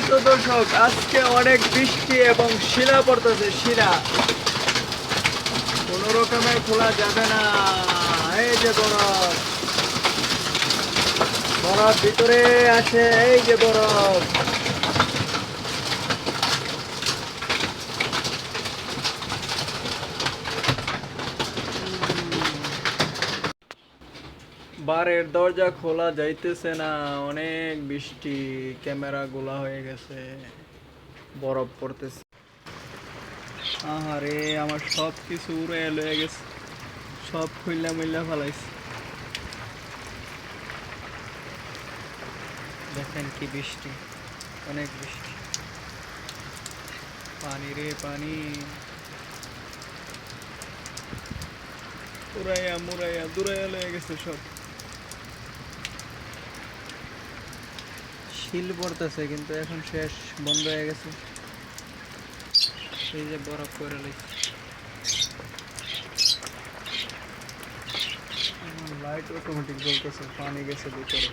তো দর্শক আজকে অনেক বৃষ্টি এবং শিলা পড়তেছে, শিলা কোনো রকমে খোলা যাবে না। এই যে বরফ, বরফ ভিতরে আছে, এই যে বরফ। বারের দরজা খোলা যাইতেছে না, অনেক বৃষ্টি, ক্যামেরা গোলা হয়ে গেছে, বরফ পড়তেছে। আহারে আমার সব কিছু উড়ে লয়ে গেছে, সব খুইল্লা মুইল্লা ফেলাইছে। দেখেন কি বৃষ্টি, অনেক বৃষ্টি, পানি রে পানি, উড়াইয়া মুড়াইয়া দূরাইয়া লয়ে গেছে সব। শিল পড়তেছে কিন্তু এখন শেষ, বন্ধ হয়ে গেছে। এই যে বরফ করে লইছে। লাইট অটোমেটিক জ্বলতেছে, পানি গেছে ভিতরে।